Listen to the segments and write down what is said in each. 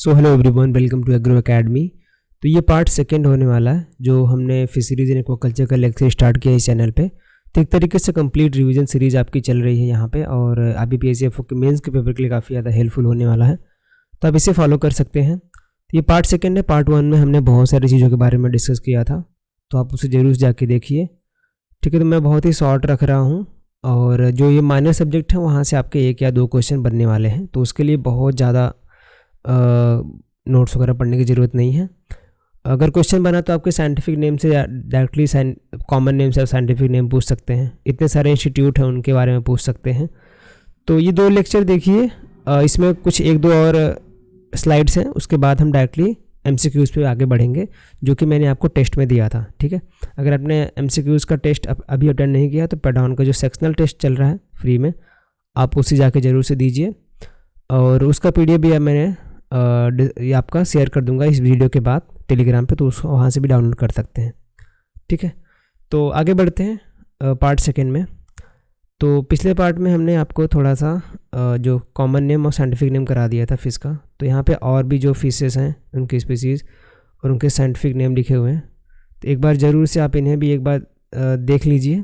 So hello everyone, welcome to agro academy. तो ये part second होने वाला है जो हमने फिशरीज एंड एक्वाकल्चर का लेक्चर स्टार्ट किया इस चैनल पे। तो एक तरीके से कंप्लीट रिवीजन सीरीज आपकी चल रही है यहाँ पे, और अभी PSC के मेंस के पेपर के लिए काफ़ी ज़्यादा हेल्पफुल होने वाला है, तो आप इसे फॉलो कर सकते हैं। तो ये पार्ट सेकेंड है। पार्ट वन में हमने बहुत सारी चीज़ों के बारे में डिस्कस किया था, तो आप उसे ज़रूर जाके देखिए। ठीक है, तो मैं बहुत ही शॉर्ट रख रहा हूँ, और जो ये माइनर सब्जेक्ट है वहाँ से आपके 1 या 2 क्वेश्चन बनने वाले हैं, तो उसके लिए बहुत ज़्यादा नोट्स वगैरह पढ़ने की ज़रूरत नहीं है। अगर क्वेश्चन बना तो आपके साइंटिफिक नेम से डायरेक्टली कॉमन नेम से साइंटिफिक नेम पूछ सकते हैं। इतने सारे इंस्टीट्यूट हैं, उनके बारे में पूछ सकते हैं। तो ये 2 लेक्चर देखिए, इसमें कुछ 1-2 और स्लाइड्स हैं, उसके बाद हम डायरेक्टली MCQs पे आगे बढ़ेंगे, जो कि मैंने आपको टेस्ट में दिया था। ठीक है, अगर आपने MCQs का टेस्ट अभी अटेंड नहीं किया तो पैडाउन का जो सेक्शनल टेस्ट चल रहा है फ्री में, आप उसे जाके ज़रूर से दीजिए, और उसका PDF भी मैंने ये आपका शेयर कर दूंगा इस वीडियो के बाद टेलीग्राम पे, तो उसको वहाँ से भी डाउनलोड कर सकते हैं। ठीक है, तो आगे बढ़ते हैं पार्ट सेकेंड में। तो पिछले पार्ट में हमने आपको थोड़ा सा जो कॉमन नेम और साइंटिफिक नेम करा दिया था फिश का। तो यहाँ पे और भी जो फिशेस हैं उनकी स्पीसीज़ और उनके साइंटिफिक नेम लिखे हुए हैं, तो एक बार ज़रूर से आप इन्हें भी एक बार देख लीजिए,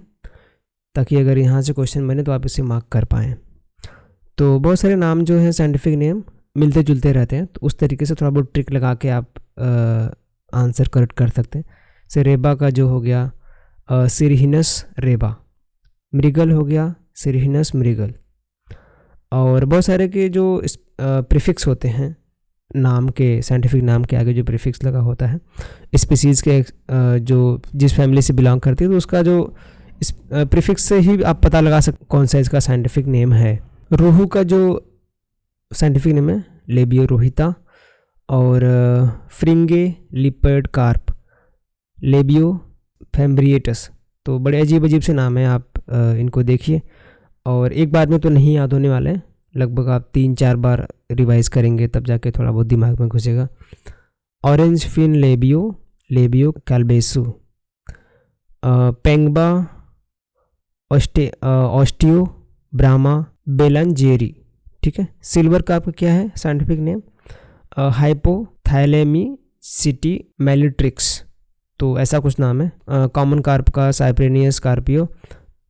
ताकि अगर यहाँ से क्वेश्चन बने तो आप इसे मार्क कर पाएँ। तो बहुत सारे नाम जो हैं साइंटिफिक नेम मिलते जुलते रहते हैं, तो उस तरीके से थोड़ा बहुत ट्रिक लगा के आप आंसर करेक्ट कर सकते हैं। से रेबा का जो हो गया सिरहिनस रेबा, मृगल हो गया सिरहिनस मृगल, और बहुत सारे के जो प्रीफिक्स होते हैं नाम के, साइंटिफिक नाम के आगे जो प्रीफिक्स लगा होता है स्पीसीज़ के जो जिस फैमिली से बिलोंग करती है, तो उसका जो इस प्रीफिक्स से ही आप पता लगा सकते कौन सा इसका साइंटिफिक नेम है। रोहू का जो साइंटिफिक नेम है लेबियो रोहिता, और फ्रिंगे लिपर्ड कार्प लेबियो फेम्ब्रिएटस। तो बड़े अजीब अजीब से नाम हैं, आप इनको देखिए, और एक बार में तो नहीं याद होने वाले हैं, लगभग आप 3-4 बार रिवाइज करेंगे तब जाके थोड़ा बहुत दिमाग में घुसेगा। Orange fin labeo labeo calbasu, pengba osteobrama belangeri. ठीक है, सिल्वर का आपका क्या है साइंटिफिक नेम? हाइपोथैलेमिसिटी मेलिट्रिक्स, तो ऐसा कुछ नाम है। कॉमन कार्प का साइप्रेनियस कार्पियो,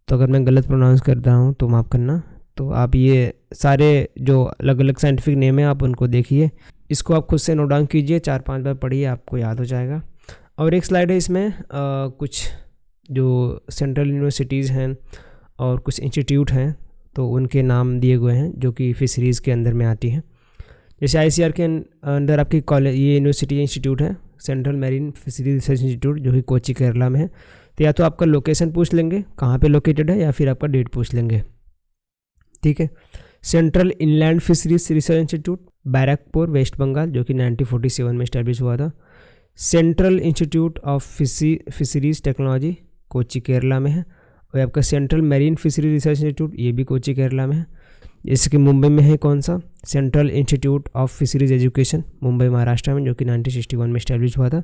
तो अगर मैं गलत प्रोनाउंस कर रहा हूँ तो माफ़ करना। तो आप ये सारे जो अलग अलग साइंटिफिक नेम है आप उनको देखिए, इसको आप खुद से नोट डाउन कीजिए, 4-5 बार पढ़िए, आपको याद हो जाएगा। और एक स्लाइड है इसमें कुछ जो सेंट्रल यूनिवर्सिटीज़ हैं और कुछ इंस्टीट्यूट हैं, तो उनके नाम दिए हुए हैं जो कि फिशरीज़ के अंदर में आती हैं। जैसे ICAR के अंदर आपकी कॉलेज ये यूनिवर्सिटी इंस्टीट्यूट है, central marine fisheries research institute, जो कि कोच्चि केरला में है। तो या तो आपका लोकेशन पूछ लेंगे कहाँ पे लोकेटेड है, या फिर आपका डेट पूछ लेंगे। ठीक है, central inland fisheries research institute Barrackpore West Bengal, जो कि 1947 में इस्टेब्लिश हुआ था। Central institute of fisheries technology Kochi Kerala में है। और आपका central marine fisheries research institute, ये भी कोच्चि केरला में है। जैसे कि मुंबई में है कौन सा, central institute of fisheries education, Mumbai Maharashtra में, जो कि 1961 में इस्टेब्लिश हुआ था।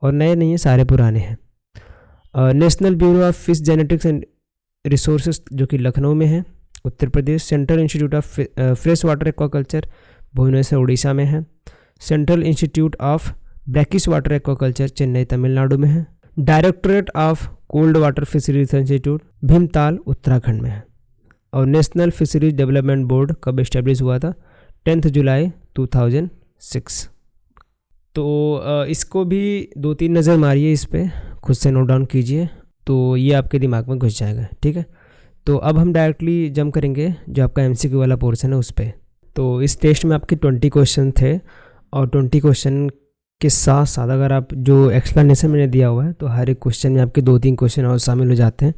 और नए नहीं है, सारे पुराने हैं। National Bureau of Fish Genetics and Resources, जो कि लखनऊ में है, Uttar Pradesh. Central institute of Fresh Water Aquaculture Bhubaneswar Orissa में है। Central institute of Brackish Water Aquaculture Chennai Tamil Nadu में है। Directorate of Cold Water Fisheries research Institute Bhimtal Uttarakhand में है। और नेशनल फिशरीज डेवलपमेंट बोर्ड कब इस्टेब्लिश हुआ था? 10 जुलाई 2006। तो इसको भी 2-3 नज़र मारिए, इस पर खुद से नोट डाउन कीजिए, तो ये आपके दिमाग में घुस जाएगा। ठीक है, तो अब हम डायरेक्टली जंप करेंगे जो आपका MCQ वाला पोर्शन है उस पर। तो इस टेस्ट में आपके 20 क्वेश्चन थे, और 20 क्वेश्चन के साथ साथ अगर आप जो एक्सप्लेनेशन मैंने दिया हुआ है, तो हर एक क्वेश्चन में आपके 2-3 क्वेश्चन और शामिल हो जाते हैं।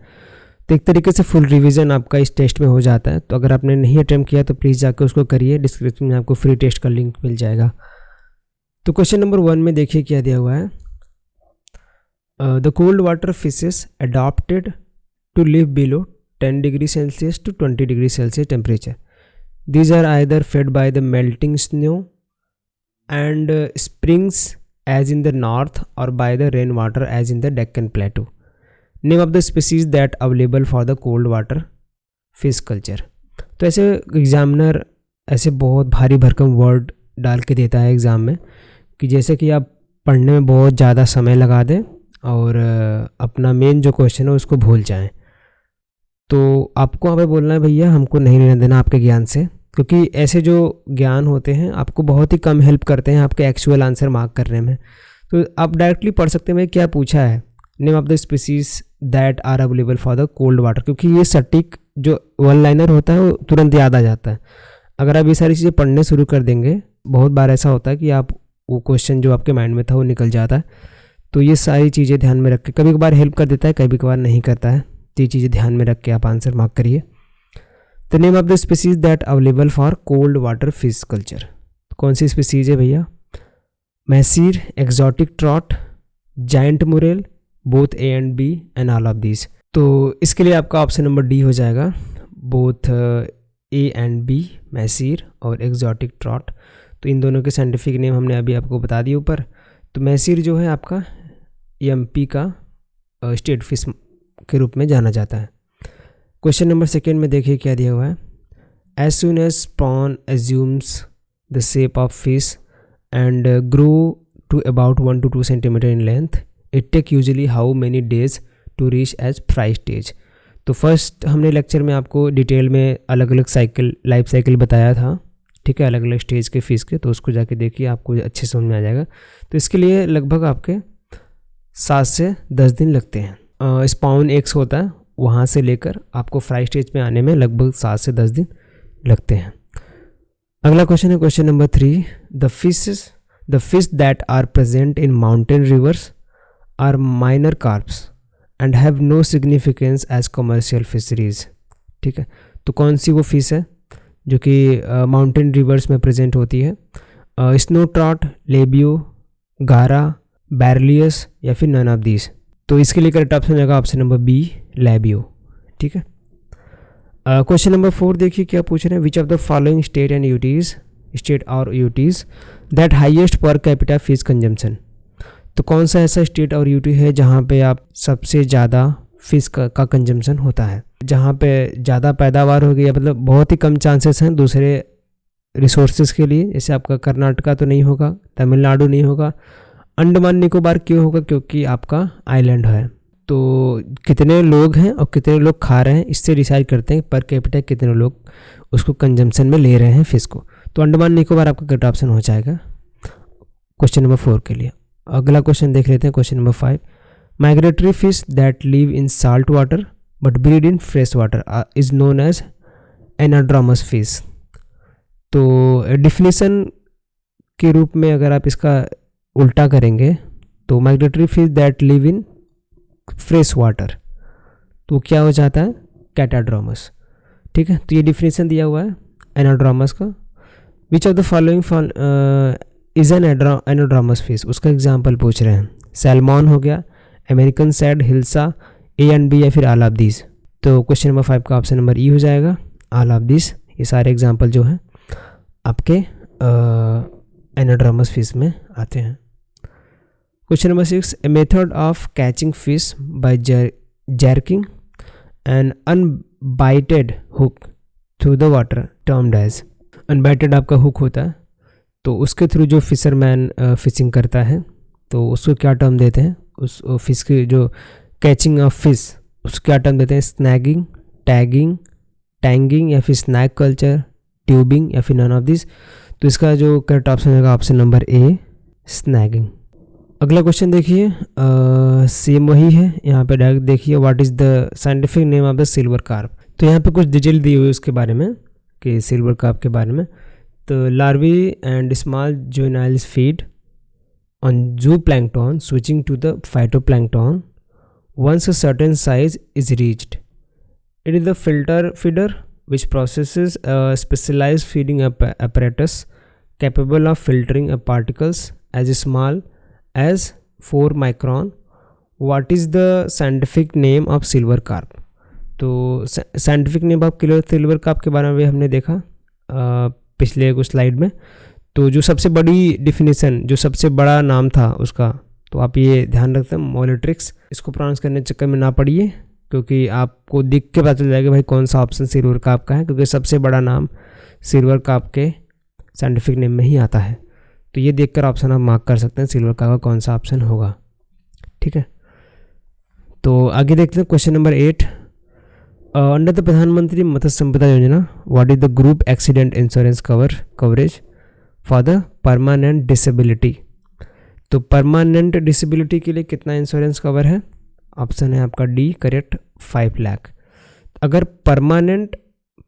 तो एक तरीके से फुल रिवीजन आपका इस टेस्ट में हो जाता है। तो अगर आपने नहीं अटेम्प्ट किया तो प्लीज़ जाकर उसको करिए, डिस्क्रिप्शन में आपको फ्री टेस्ट का लिंक मिल जाएगा। तो क्वेश्चन नंबर 1 में देखिए क्या दिया हुआ है। The cold water fishes adopted to live below 10 degree Celsius to 20 degree Celsius temperature. These are either fed by the melting snow and springs as in the north, और by the rain water as in the Deccan plateau. Name of the species that available for the cold water fish culture. तो ऐसे examiner ऐसे बहुत भारी भरकम word डाल के देता है एग्ज़ाम में कि जैसे कि आप पढ़ने में बहुत ज़्यादा समय लगा दें और अपना मेन जो क्वेश्चन है उसको भूल जाएं। तो आपको हमें बोलना है भैया हमको नहीं लेना देना आपके ज्ञान से, क्योंकि ऐसे जो ज्ञान होते हैं आपको बहुत ही कम हेल्प करते हैं आपके एक्चुअल आंसर मार्क करने में। तो आप डायरेक्टली पढ़ सकते हैं क्या पूछा है, name of the species that are available for the cold water, क्योंकि ये सटीक जो वन लाइनर होता है वो तुरंत याद आ जाता है। अगर आप ये सारी चीज़ें पढ़ने शुरू कर देंगे, बहुत बार ऐसा होता है कि आप वो क्वेश्चन जो आपके माइंड में था वो निकल जाता है। तो ये सारी चीज़ें ध्यान में रख के, कभी कभार हेल्प कर देता है कभी कभार नहीं करता है, तो ये चीज़ें ध्यान में रख के आप आंसर मार्क करिए। The name of the species that available for cold water fish culture, कौन सी स्पीसीज है भैया? Mahseer, exotic trout, giant murrel, both A and B and all of these. तो इसके लिए आपका ऑप्शन नंबर डी हो जाएगा, both A and B, mahseer और एक्जॉटिक ट्रॉट। तो इन दोनों के साइंटिफिक नेम हमने अभी आपको बता दिए ऊपर। तो मैसीर जो है आपका एमपी का स्टेट फिश के रूप में जाना जाता है। क्वेश्चन नंबर सेकेंड में देखिए क्या दिया हुआ है, as soon as spawn assumes the shape of fish and grow to about 1 to 2 centimetre in length, it take usually how many days to reach as fry stage. तो first हमने lecture में आपको डिटेल में अलग अलग cycle, life cycle बताया था, ठीक है, अलग अलग स्टेज के फिश के, तो उसको जाके देखिए आपको अच्छे समझ में आ जाएगा। तो इसके लिए लगभग आपके 7 से 10 दिन लगते हैं। स्पाउन एक्स होता है, वहाँ से लेकर आपको फ्राई स्टेज में आने में लगभग 7 से 10 दिन लगते हैं। अगला क्वेश्चन है question number 3, the fish that are present in mountain rivers are minor carps and have no significance as commercial fisheries. ठीक है, तो कौन सी वो फिश है जो कि माउंटेन रिवर्स में प्रेजेंट होती है? स्नो ट्रॉट, लेबियो, गारा, बैरलियस या फिर नन ऑफ दीज। तो इसके लिए करेक्ट ऑप्शन होगा ऑप्शन नंबर बी, लेबियो। ठीक है, क्वेश्चन नंबर 4 देखिए क्या पूछ रहे हैं, which of the following state और UTs that highest per capita fish consumption. तो कौन सा ऐसा स्टेट और यूटी है जहाँ पे आप सबसे ज़्यादा फिश का कंजम्पशन होता है, जहाँ पे ज़्यादा पैदावार होगी, या मतलब बहुत ही कम चांसेस हैं दूसरे रिसोर्सेज के लिए। जैसे आपका कर्नाटका तो नहीं होगा, तमिलनाडु नहीं होगा, अंडमान निकोबार क्यों होगा? क्योंकि आपका आइलैंड है। तो कितने लोग हैं और कितने लोग खा रहे हैं, इससे डिसाइड करते हैं पर कैपिटा कितने लोग उसको कंजम्पशन में ले रहे हैं फिश को। तो अंडमान निकोबार आपका करेक्ट ऑप्शन हो जाएगा क्वेश्चन नंबर 4 के लिए। अगला क्वेश्चन देख लेते हैं question number 5, migratory fish that live in salt water but breed in fresh water is known as anadromous fish. तो डिफिनीसन के रूप में अगर आप इसका उल्टा करेंगे तो migratory fish that live in fresh water, तो क्या हो जाता है? कैटाड्रोमस। ठीक है, तो ये डिफिनीसन दिया हुआ है एनाड्रोमस का। Which of the following is an anadromous fish, उसका एग्जाम्पल पूछ रहे हैं। सैल्मॉन हो गया, American shad, hilsa, A and B या फिर ऑल ऑफ दीज। तो क्वेश्चन नंबर 5 का ऑप्शन नंबर ई हो जाएगा, ऑल ऑफ दीज। ये सारे एग्जाम्पल जो हैं आपके एनाड्रोमस फिश में आते हैं। Question number 6, a method of catching fish by jerking an unbaited hook through the water termed as. Unbaited आपका हुक होता है, तो उसके थ्रू जो फिशरमैन फिशिंग करता है तो उसको क्या टर्म देते हैं? उस फिश की जो कैचिंग ऑफ फिश उसको क्या टर्म देते हैं? स्नैगिंग, टैगिंग, टैंगिंग या फिर स्नैग कल्चर, ट्यूबिंग या फिर नन ऑफ दिस। तो इसका जो करेक्ट ऑप्शन होगा ऑप्शन नंबर ए, स्नैगिंग। अगला क्वेश्चन देखिए, सेम वही है, यहाँ पे डायरेक्ट देखिए, what is the scientific name of the silver carp. तो यहाँ पे कुछ डिटेल दी हुई है उसके बारे में कि सिल्वर कार्प के बारे में। तो larvae and small juveniles feed on zooplankton switching to the phytoplankton once a certain size is reached. It is the filter feeder which processes a specialized feeding apparatus capable of filtering particles as small as 4 micron. What is the scientific name of silver carp? तो scientific name of silver carp के बारे में हमने देखा पिछले कुछ slide में। तो जो सबसे बड़ी डिफिनीसन, जो सबसे बड़ा नाम था उसका, तो आप ये ध्यान रखते हैं मोलिट्रिक्स। इसको प्रोनाउंस करने के चक्कर में ना पड़िए, क्योंकि आपको दिख के पता चल जाएगा भाई कौन सा ऑप्शन सिल्वर कार्प का है, क्योंकि सबसे बड़ा नाम सिल्वर कार्प के साइंटिफिक नेम में ही आता है। तो ये देखकर ऑप्शन आप मार्क कर सकते हैं सिल्वर का कौन सा ऑप्शन होगा। ठीक है, तो आगे देखते हैं क्वेश्चन नंबर 8। अंडर द प्रधानमंत्री मत्स्य संपदा योजना what is the group accident insurance coverage for the permanent disability. तो परमानेंट डिसेबिलिटी के लिए कितना इंश्योरेंस कवर है? ऑप्शन है आपका डी करेक्ट 5 लाख। अगर परमानेंट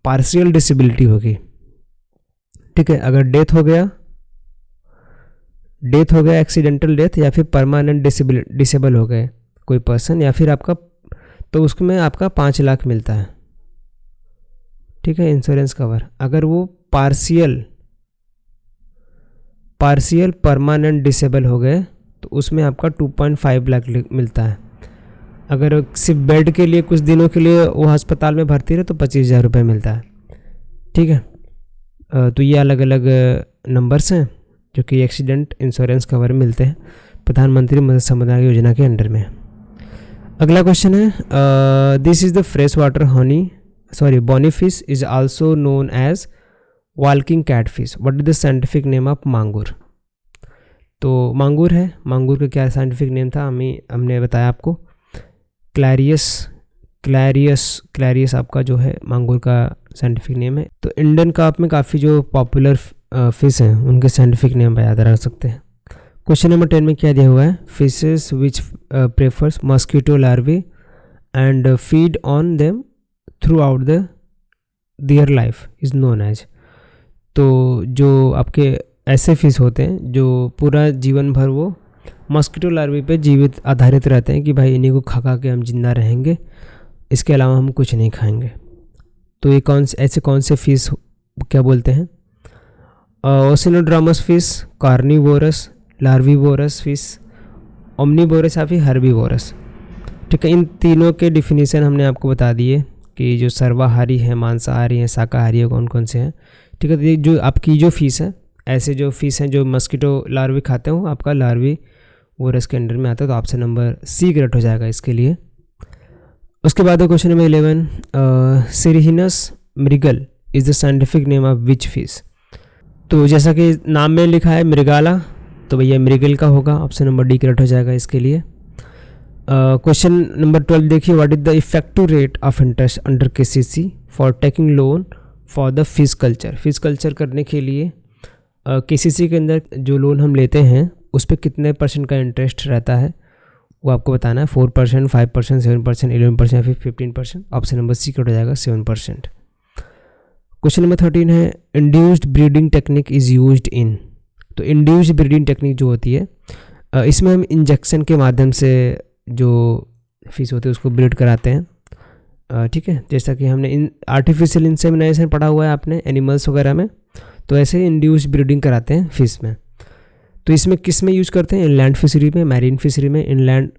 पार्शियल डिसेबिलिटी होगी, ठीक है, अगर डेथ हो गया एक्सीडेंटल डेथ या फिर परमानेंट डिसेबल हो गए कोई पर्सन या फिर आपका, तो उसमें आपका 5 लाख मिलता है। ठीक है, इंश्योरेंस कवर। अगर वो पार्शियल परमानेंट डिसेबल हो गए तो उसमें आपका 2.5 लाख मिलता है। अगर सिर्फ बेड के लिए कुछ दिनों के लिए वो अस्पताल में भर्ती रहे तो 25,000 रुपये मिलता है। ठीक है, तो ये अलग अलग नंबर्स हैं जो कि एक्सीडेंट इंश्योरेंस कवर मिलते हैं प्रधानमंत्री मत्स्य संपदा योजना के अंडर में। अगला क्वेश्चन है, this is the fresh water bony fish is also known as walking cat fish, what is the scientific name of magur. तो मांगूर है, मांगूर का क्या साइंटिफिक नेम था हमने बताया आपको, क्लैरियस आपका जो है मांगूर का साइंटिफिक नेम है। तो इंडियन कार्प में काफ़ी जो पॉपुलर फिश हैं उनके साइंटिफिक नेम याद रख सकते हैं। क्वेश्चन नंबर 10 में क्या दिया हुआ है, fishes which prefers mosquito larvae and feed on them throughout their life is known as. तो जो आपके ऐसे फिश होते हैं जो पूरा जीवन भर वो मॉस्किटो लार्वे पे जीवित आधारित रहते हैं कि भाई इन्हीं को खा के हम जिंदा रहेंगे, इसके अलावा हम कुछ नहीं खाएंगे। तो ये कौन से फिश क्या बोलते हैं, ओसिनोड्रामस फिश, कार्निवोरस, लार्विवोरस फिश, ओमनीवोरस या फिर हर्बीवोरस। ठीक है, इन तीनों के डिफिनीशन हमने आपको बता दिए कि जो सर्वाहारी है, मांसाहारी है, शाकाहारी है, कौन कौन से हैं। ठीक है, तो जो आपकी जो फिश है, ऐसे जो फिश हैं जो मस्कीटो लार्वी खाते हो आपका लार्विवोरस के अंडर में आता है। तो ऑप्शन नंबर सी करेक्ट हो जाएगा इसके लिए। उसके बाद question number 11, cirrhinus mrigal is the scientific name of which fish. तो जैसा कि नाम में लिखा है मृगाला, तो भैया मृगल का होगा, ऑप्शन नंबर डी करेक्ट हो जाएगा इसके लिए। क्वेश्चन नंबर 12 देखिए, what is the effective rate of interest under KCC for taking loan for the fish culture. Fish culture करने के लिए केसीसी के अंदर जो लोन हम लेते हैं उस पर कितने % का इंटरेस्ट रहता है वो आपको बताना है। 4%, 5%, 7%, 11% या फिर 15%। ऑप्शन नंबर सी कट हो जाएगा 7%। क्वेश्चन नंबर 13 है, induced breeding technique is used in. तो इंड्यूस्ड ब्रीडिंग टेक्निक जो होती है इसमें हम इंजेक्शन के माध्यम से जो फिश होते हैं उसको ब्रीड कराते हैं। ठीक है, जैसा कि हमने आर्टिफिशियल इंसेमिनेशन पढ़ा हुआ है आपने एनिमल्स वगैरह में, तो ऐसे इंड्यूस्ड ब्रीडिंग कराते हैं फिश में। तो इसमें किस में यूज़ करते हैं, इनलैंड फिशरी में, मैरीन फिशरी में, इनलैंड,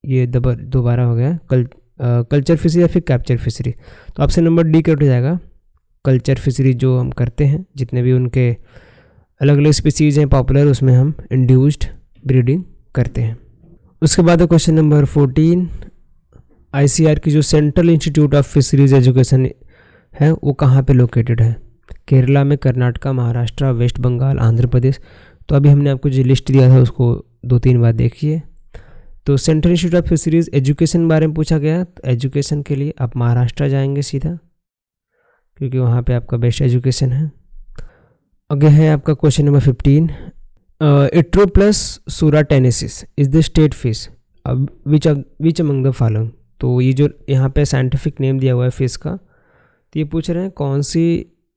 ये दोबारा हो गया, कल्चर फिशरी या फिर कैप्चर फिशरी। तो ऑप्शन नंबर डी करेक्ट हो जाएगा। कल्चर फिशरी जो हम करते हैं, जितने भी उनके अलग अलग स्पीसीज हैं पॉपुलर, उसमें हम इंड्यूस्ड ब्रीडिंग करते हैं। उसके बाद क्वेश्चन नंबर 14, ICAR की जो central institute of fisheries education है वो कहाँ पे लोकेटेड है। केरला में, कर्नाटका, महाराष्ट्र, वेस्ट बंगाल, आंध्र प्रदेश। तो अभी हमने आपको जो लिस्ट दिया था उसको 2-3 बार देखिए। तो central institute of fisheries education बारे में पूछा गया, तो एजुकेशन के लिए आप महाराष्ट्र जाएंगे सीधा, क्योंकि वहाँ पे आपका बेस्ट एजुकेशन है। आगे है आपका question number 15, etroplus suratensis is the state fish which among the following. तो ये जो यहाँ पे साइंटिफिक नेम दिया हुआ है फिश का, तो ये पूछ रहे हैं कौन सी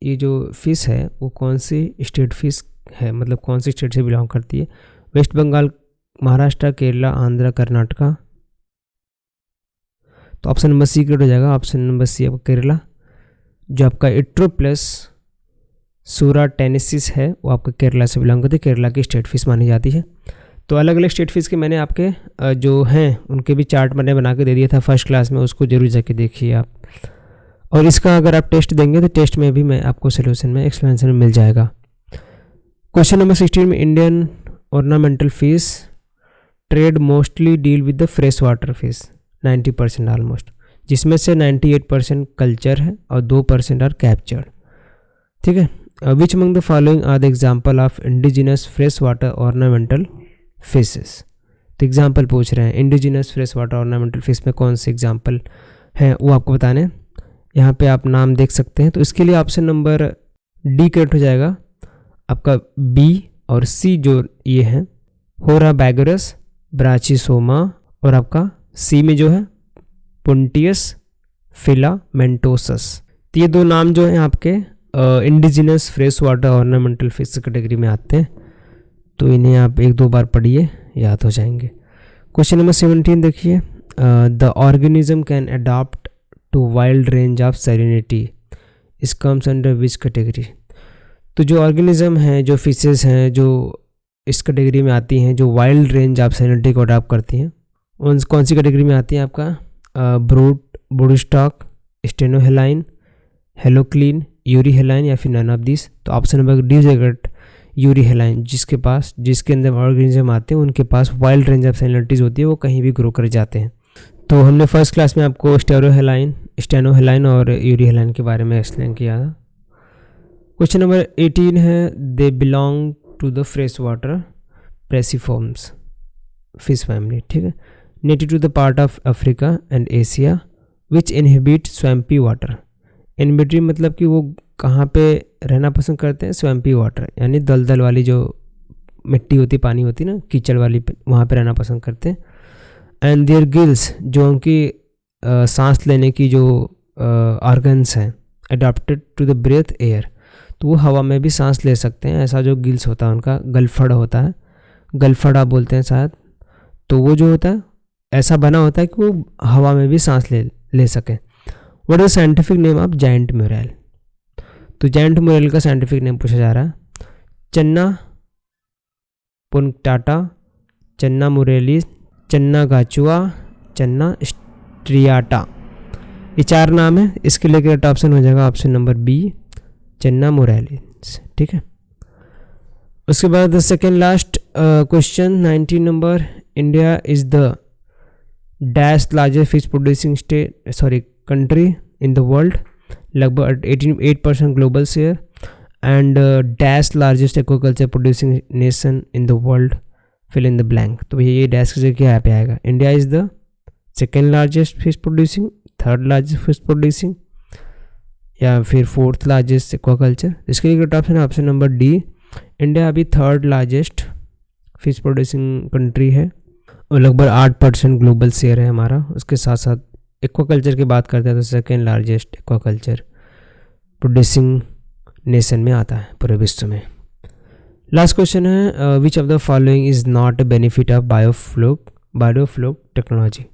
ये जो फिश है वो कौन सी स्टेट फिश है, मतलब कौन सी स्टेट से बिलोंग करती है। वेस्ट बंगाल, महाराष्ट्र, केरला, आंध्र, कर्नाटका। तो ऑप्शन नंबर सी करेक्ट हो जाएगा। ऑप्शन नंबर सी आपका केरला। जो आपका इट्रोप्लस सूराटेनेसिस है वो आपका केरला से बिलोंग करती है, केरला की स्टेट फिश मानी जाती है। तो अलग अलग स्टेट फिश के मैंने आपके जो हैं उनके भी चार्ट मैंने बना के दे दिया था फर्स्ट क्लास में, उसको जरूर जाके देखिए आप। और इसका अगर आप टेस्ट देंगे तो टेस्ट में भी मैं आपको सोल्यूशन में एक्सप्लेनेशन में मिल जाएगा। क्वेश्चन नंबर 16 में, Indian ornamental fish trade mostly deal with the fresh water fish 90% almost, जिसमें से 98% कल्चर है और 2% आर कैप्चर्ड। ठीक है, which among the following are the example of indigenous fresh water ornamental fishes. तो एग्जाम्पल पूछ रहे हैं indigenous fresh water ornamental fish में कौन से एग्जाम्पल हैं वो आपको बताने हैं। यहाँ पे आप नाम देख सकते हैं। तो इसके लिए ऑप्शन नंबर डी करेक्ट हो जाएगा आपका। बी और सी जो ये हैं होराबैगरस, ब्राचिसोमा और आपका सी में जो है पुंटियस फिलामेंटोसस। तो ये दो नाम जो हैं आपके indigenous fresh water ornamental fish category में आते हैं। तो इन्हें आप एक दो बार पढ़िए, याद हो जाएंगे। क्वेश्चन नंबर 17 देखिए, the organism can adopt to wild range of serenity is comes under which category. तो जो ऑर्गेनिज्म हैं, जो फिशेस हैं, जो इस कैटेगरी में आती हैं, जो वाइल्ड रेंज ऑफ सेरेनिटी को अडॉप्ट करती हैं, उन कौन सी कैटेगरी में आती हैं आपका? ब्रूडस्टॉक, स्टेनोहेलाइन, हेलोक्लीन, यूरीहेलाइन या फिर नन ऑफ दिस। तो ऑप्शन नंबर डी करेक्ट, यूरीहेलाइन। जिसके अंदर ऑर्गेनिज्म आते हैं उनके पास वाइल्ड रेंज ऑफ सेरेनिटीज होती है, वो कहीं भी ग्रो कर जाते हैं। तो हमने फर्स्ट क्लास में आपको स्टेनोहेलाइन और यूरीहेलाइन के बारे में एक्सप्लेन किया था। क्वेश्चन नंबर 18 है, they belong to the fresh water perciformes fish family. ठीक है, native to the part of Africa and Asia which inhibit swampy water. Inhibitory मतलब कि वो कहाँ पे रहना पसंद करते हैं? स्वैम्पी वाटर, यानी दलदल वाली जो मिट्टी होती, पानी होती ना, कीचड़ वाली, वहाँ पे रहना पसंद करते हैं। एंड देयर गिल्स, जो उनकी सांस लेने की जो ऑर्गन्स हैं, adopted to the breath air, तो वो हवा में भी सांस ले सकते हैं। ऐसा जो गिल्स होता है उनका, गलफड़ होता है, गलफड़ आप बोलते हैं शायद, तो वो जो होता है ऐसा बना होता है कि वो हवा में भी सांस ले सकें। What is scientific name of giant Morel? तो जायंट मोरेल का साइंटिफिक नेम पूछा जा रहा है, चन्ना पुंक्टाटा, चन्ना मोरेलिस, चन्ना गाचुआ, चन्ना स्ट्रियाटा। ये 4 नाम है। इसके लिए करेक्ट ऑप्शन हो जाएगा ऑप्शन नंबर बी, चन्ना मोरेलिस। ठीक है, उसके बाद second last question 19 number, India is the dash largest fish producing country in the world, लगभग 88% global share, and dash largest aquaculture producing nation in the world, fill in the blank. तो भैया ये dash की जगह क्या पे आएगा? India is the second largest fish producing, third largest fish producing, या फिर फोर्थ लार्जेस्ट एक्वाकल्चर। इसके लिए ऑप्शन है ऑप्शन नंबर डी, इंडिया अभी third largest fish producing country है और लगभग 8% ग्लोबल शेयर है हमारा। उसके साथ साथ एक्वाकल्चर की बात करते हैं तो second largest aquaculture producing nation में आता है पूरे विश्व में। लास्ट क्वेश्चन है, विच of the following is not a benefit of biofloc technology.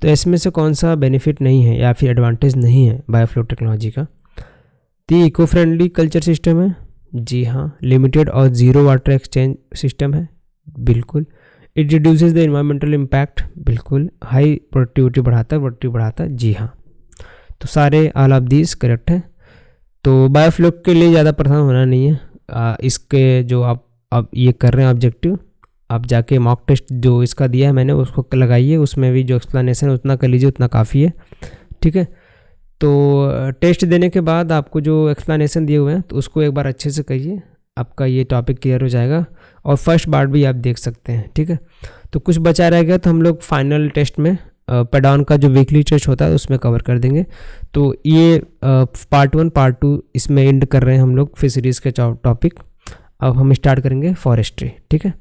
तो इसमें से कौन सा बेनिफिट नहीं है या फिर एडवांटेज नहीं है बायोफ्लोक टेक्नोलॉजी का? तो ये इको फ्रेंडली कल्चर सिस्टम है, जी हाँ। लिमिटेड और ज़ीरो वाटर एक्सचेंज सिस्टम है, बिल्कुल। It reduces the environmental impact, बिल्कुल। हाई प्रोडक्टिविटी बढ़ाता है, जी हाँ। तो सारे ऑल ऑफ दीज करेक्ट है। तो बायोफ्लोक के लिए ज़्यादा परेशान होना नहीं है। इसके जो आप ये कर रहे हैं ऑब्जेक्टिव, आप जाके मॉक टेस्ट जो इसका दिया है मैंने उसको लगाइए, उसमें भी जो एक्सप्लेनेशन है उतना कर लीजिए, उतना काफ़ी है। ठीक है, तो टेस्ट देने के बाद आपको जो एक्सप्लेनेशन दिए हुए हैं तो उसको एक बार अच्छे से कहिए, आपका ये टॉपिक क्लियर हो जाएगा। और फर्स्ट पार्ट भी आप देख सकते हैं। ठीक है, तो कुछ बचा रह गया तो हम लोग फाइनल टेस्ट में पैडॉन का जो वीकली टेस्ट होता है उसमें कवर कर देंगे। तो ये पार्ट 1 पार्ट 2 इसमें एंड कर रहे हैं हम लोग फिशरीज़ के टॉपिक। अब हम स्टार्ट करेंगे फॉरेस्ट्री। ठीक है,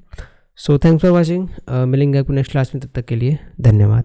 सो थैंक्स फॉर वॉचिंग। मिलेंगे आपको नेक्स्ट क्लास में, तब तक के लिए धन्यवाद।